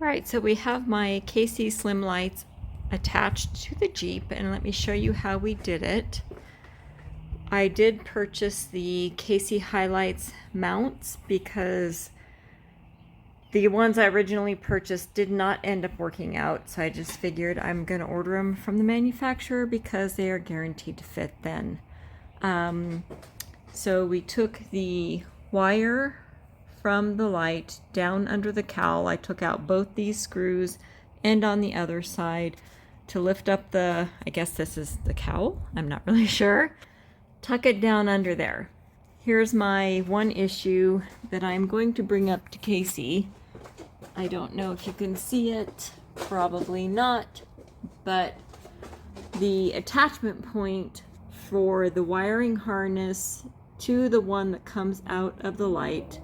All right, so we have my KC Slimlites attached to the Jeep, and let me show you how we did it. I did purchase the KC HiLites mounts because the ones I originally purchased did not end up working out, so I just figured I'm going to order them from the manufacturer because they are guaranteed to fit then. So we took the wire from the light down under the cowl. I took out both these screws and on the other side to lift up the, I guess this is the cowl, I'm not really sure. Tuck it down under there. Here's my one issue that I'm going to bring up to Casey. I don't know if you can see it, probably not, but the attachment point for the wiring harness to the one that comes out of the light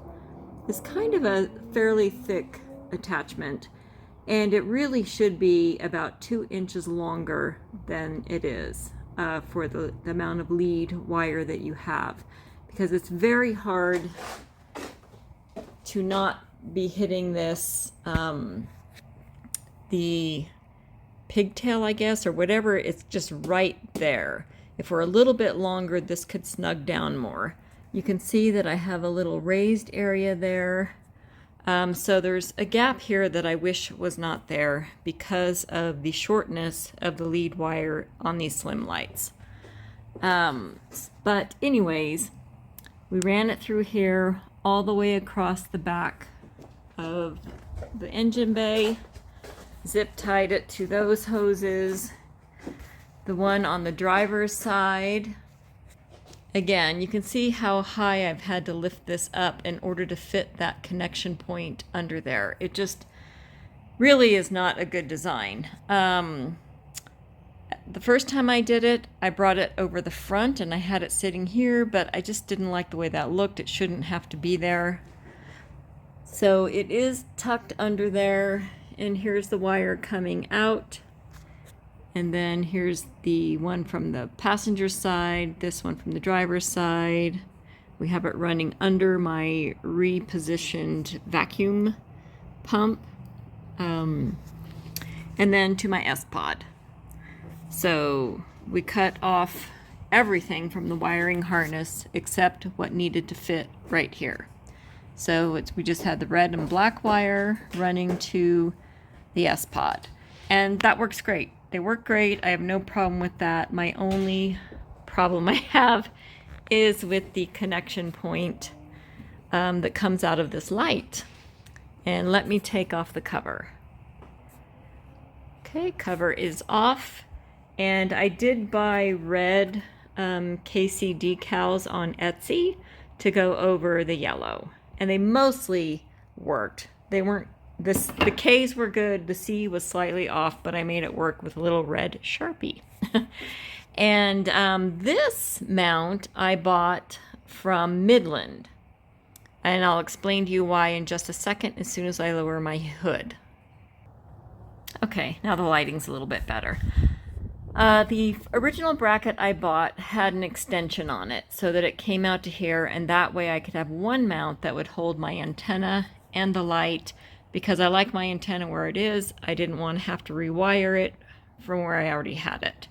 is kind of a fairly thick attachment, and it really should be about 2 inches longer than it is for the amount of lead wire that you have, because it's very hard to not be hitting this the pigtail, I guess, or whatever. It's just right there. If we're a little bit longer, this could snug down more. You can see that I have a little raised area there. So there's a gap here that I wish was not there because of the shortness of the lead wire on these Slimlites. But anyways, we ran it through here all the way across the back of the engine bay, zip tied it to those hoses. The one on the driver's side, again, you can see how high I've had to lift this up in order to fit that connection point under there. It just really is not a good design. The first time I did it, I brought it over the front and I had it sitting here, but I just didn't like the way that looked. It shouldn't have to be there. So it is tucked under there, and here's the wire coming out. And then here's the one from the passenger side, this one from the driver's side. We have it running under my repositioned vacuum pump. And then to my S-Pod. So we cut off everything from the wiring harness except what needed to fit right here. So we just had the red and black wire running to the S-Pod. And that works great. They work great. I have no problem with that. My only problem I have is with the connection point that comes out of this light. And let me take off the cover. Okay, cover is off. And I did buy red KC decals on Etsy to go over the yellow. And they mostly worked. They weren't the K's were good, the C was slightly off, but I made it work with a little red Sharpie. And this mount I bought from Midland. And I'll explain to you why in just a second as soon as I lower my hood. Okay, now the lighting's a little bit better. The original bracket I bought had an extension on it so that it came out to here, and that way I could have one mount that would hold my antenna and the light. Because I like my antenna where it is, I didn't want to have to rewire it from where I already had it.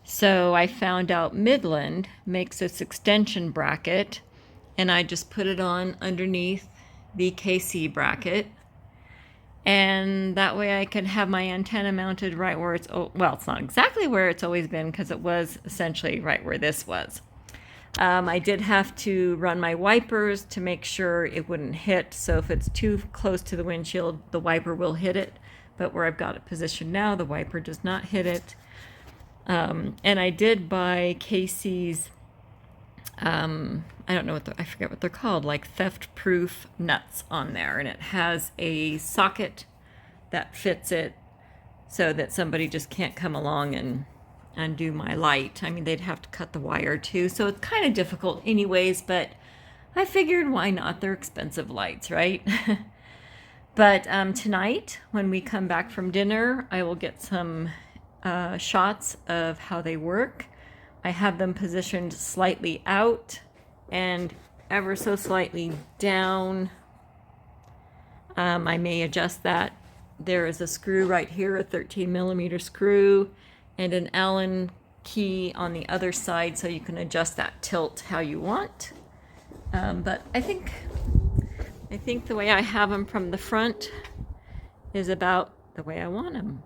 So I found out Midland makes this extension bracket, and I just put it on underneath the KC bracket. And that way I can have my antenna mounted right where it's, well, it's not exactly where it's always been because it was essentially right where this was. I did have to run my wipers to make sure it wouldn't hit. So if it's too close to the windshield, the wiper will hit it. But where I've got it positioned now, the wiper does not hit it. And I did buy Casey's, I don't know I forget what they're called, like theft-proof nuts on there. And it has a socket that fits it so that somebody just can't come along and undo my light. I mean, they'd have to cut the wire too, so it's kind of difficult anyways, but I figured why not? They're expensive lights, right? But tonight, when we come back from dinner, I will get some shots of how they work. I have them positioned slightly out and ever so slightly down. I may adjust that there is a screw right here, a 13mm screw, and an Allen key on the other side, so you can adjust that tilt how you want. But I think the way I have them from the front is about the way I want them.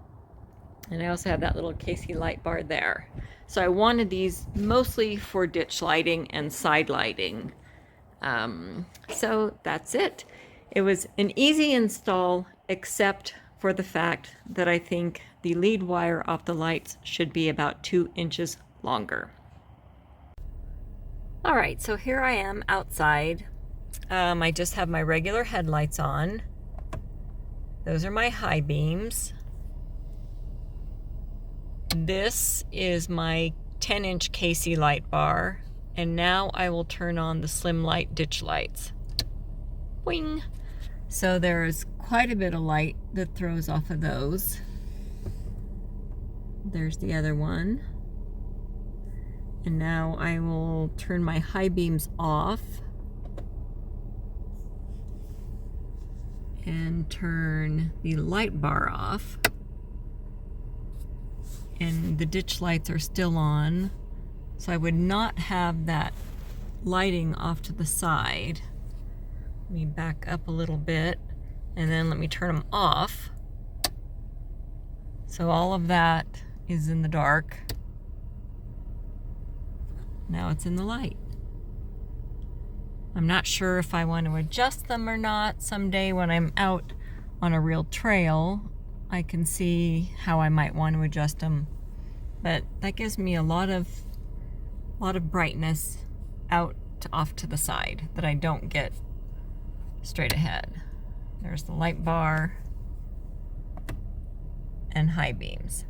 And I also have that little KC light bar there. So I wanted these mostly for ditch lighting and side lighting. So that's it. It was an easy install, except for the fact that I think the lead wire off the lights should be about 2 inches longer. All right, so here I am outside. I just have my regular headlights on. Those are my high beams. This is my 10-inch KC light bar, and now I will turn on the Slimlite ditch lights. Wing! So there's quite a bit of light that throws off of those. There's the other one. And now I will turn my high beams off and turn the light bar off. And the ditch lights are still on, so I would not have that lighting off to the side. Let me back up a little bit, and then let me turn them off. So all of that is in the dark. Now it's in the light. I'm not sure if I want to adjust them or not. Someday when I'm out on a real trail, I can see how I might want to adjust them, but that gives me a lot of brightness out to off to the side that I don't get straight ahead. There's the light bar and high beams.